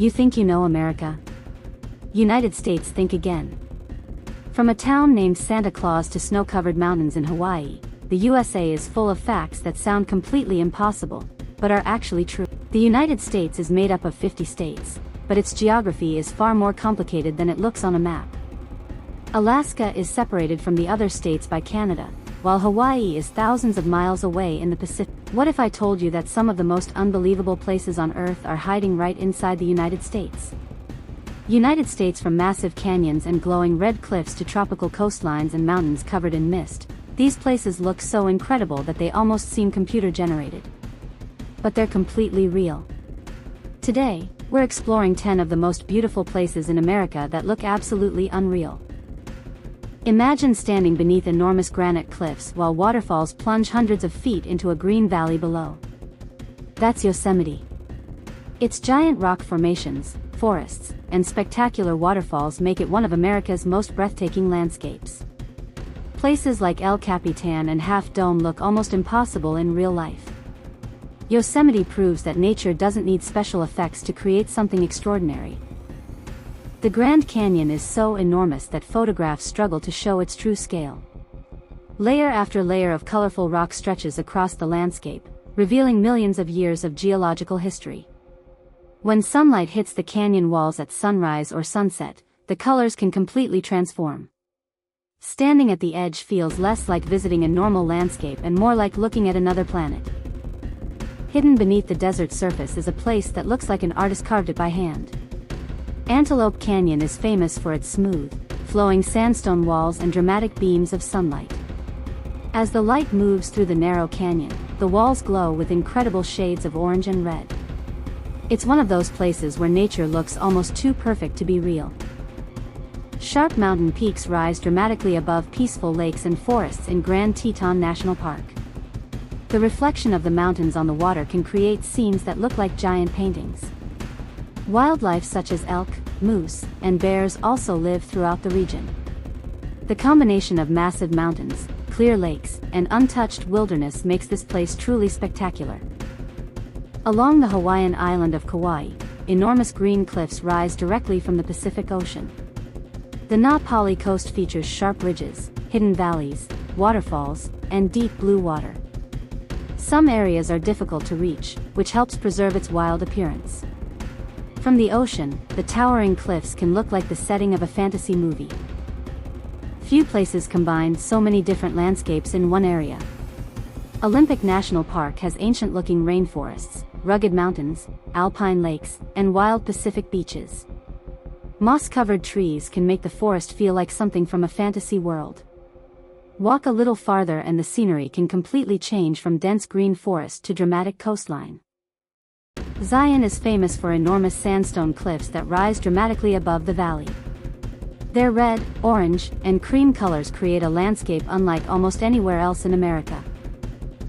You think you know America? United States, think again. From a town named Santa Claus to snow-covered mountains in Hawaii, the USA is full of facts that sound completely impossible, but are actually true. The United States is made up of 50 states, but its geography is far more complicated than it looks on a map. Alaska is separated from the other states by Canada, while Hawaii is thousands of miles away in the Pacific. What if I told you that some of the most unbelievable places on Earth are hiding right inside the United States? United States, from massive canyons and glowing red cliffs to tropical coastlines and mountains covered in mist, these places look so incredible that they almost seem computer-generated. But they're completely real. Today, we're exploring 10 of the most beautiful places in America that look absolutely unreal. Imagine standing beneath enormous granite cliffs while waterfalls plunge hundreds of feet into a green valley below. That's Yosemite. Its giant rock formations, forests, and spectacular waterfalls make it one of America's most breathtaking landscapes. Places like El Capitan and Half Dome look almost impossible in real life. Yosemite proves that nature doesn't need special effects to create something extraordinary. The Grand Canyon is so enormous that photographs struggle to show its true scale. Layer after layer of colorful rock stretches across the landscape, revealing millions of years of geological history. When sunlight hits the canyon walls at sunrise or sunset, the colors can completely transform. Standing at the edge feels less like visiting a normal landscape and more like looking at another planet. Hidden beneath the desert surface is a place that looks like an artist carved it by hand. Antelope Canyon is famous for its smooth, flowing sandstone walls and dramatic beams of sunlight. As the light moves through the narrow canyon, the walls glow with incredible shades of orange and red. It's one of those places where nature looks almost too perfect to be real. Sharp mountain peaks rise dramatically above peaceful lakes and forests in Grand Teton National Park. The reflection of the mountains on the water can create scenes that look like giant paintings. Wildlife such as elk, moose, and bears also live throughout the region. The combination of massive mountains, clear lakes, and untouched wilderness makes this place truly spectacular. Along the Hawaiian island of Kauai, enormous green cliffs rise directly from the Pacific Ocean. The Pali Coast features sharp ridges, hidden valleys, waterfalls, and deep blue water. Some areas are difficult to reach, which helps preserve its wild appearance. From the ocean, the towering cliffs can look like the setting of a fantasy movie. Few places combine so many different landscapes in one area. Olympic National Park has ancient-looking rainforests, rugged mountains, alpine lakes, and wild Pacific beaches. Moss-covered trees can make the forest feel like something from a fantasy world. Walk a little farther and the scenery can completely change from dense green forest to dramatic coastline. Zion is famous for enormous sandstone cliffs that rise dramatically above the valley. Their red, orange, and cream colors create a landscape unlike almost anywhere else in America.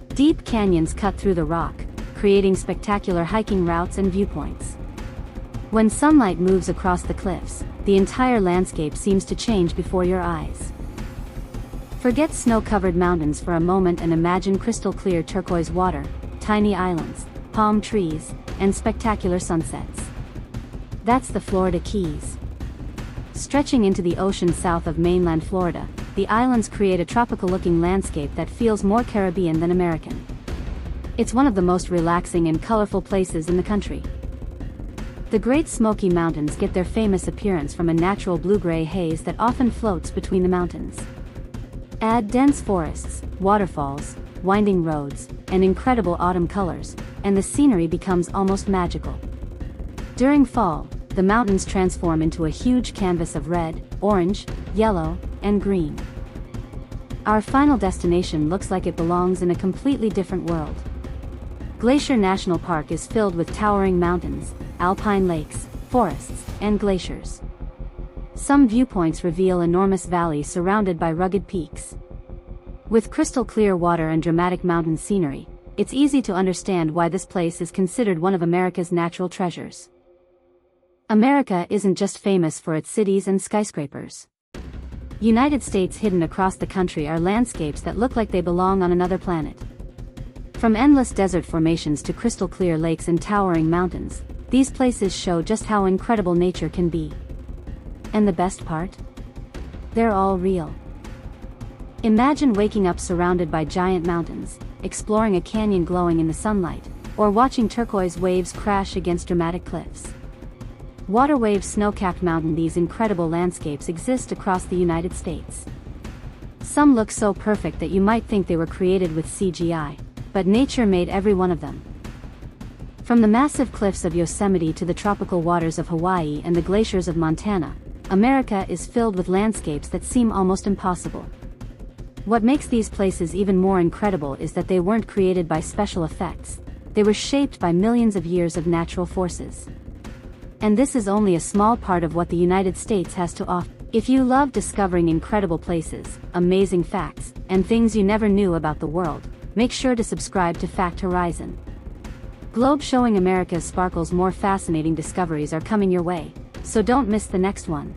Deep canyons cut through the rock, creating spectacular hiking routes and viewpoints. When sunlight moves across the cliffs, the entire landscape seems to change before your eyes. Forget snow-covered mountains for a moment and imagine crystal-clear turquoise water, tiny islands, palm trees, and spectacular sunsets. That's the Florida Keys. Stretching into the ocean south of mainland Florida, the islands create a tropical-looking landscape that feels more Caribbean than American. It's one of the most relaxing and colorful places in the country. The Great Smoky Mountains get their famous appearance from a natural blue-gray haze that often floats between the mountains. Add dense forests, waterfalls, winding roads, and incredible autumn colors, and the scenery becomes almost magical. During fall, the mountains transform into a huge canvas of red, orange, yellow, and green. Our final destination looks like it belongs in a completely different world. Glacier National Park is filled with towering mountains, alpine lakes, forests, and glaciers. Some viewpoints reveal enormous valleys surrounded by rugged peaks. With crystal-clear water and dramatic mountain scenery, it's easy to understand why this place is considered one of America's natural treasures. America isn't just famous for its cities and skyscrapers. United States hidden across the country are landscapes that look like they belong on another planet. From endless desert formations to crystal-clear lakes and towering mountains, These places show just how incredible nature can be. And the best part? They're all real. Imagine waking up surrounded by giant mountains, exploring a canyon glowing in the sunlight, or watching turquoise waves crash against dramatic cliffs. Water-waved snow-capped mountain. These incredible landscapes exist across the United States. Some look so perfect that you might think they were created with CGI, but nature made every one of them. From the massive cliffs of Yosemite to the tropical waters of Hawaii and the glaciers of Montana, America is filled with landscapes that seem almost impossible. What makes these places even more incredible is that they weren't created by special effects. They were shaped by millions of years of natural forces. And this is only a small part of what the United States has to offer. If you love discovering incredible places, amazing facts, and things you never knew about the world, make sure to subscribe to Fact Horizon. Globe showing America's sparkles. More fascinating discoveries are coming your way, so don't miss the next one.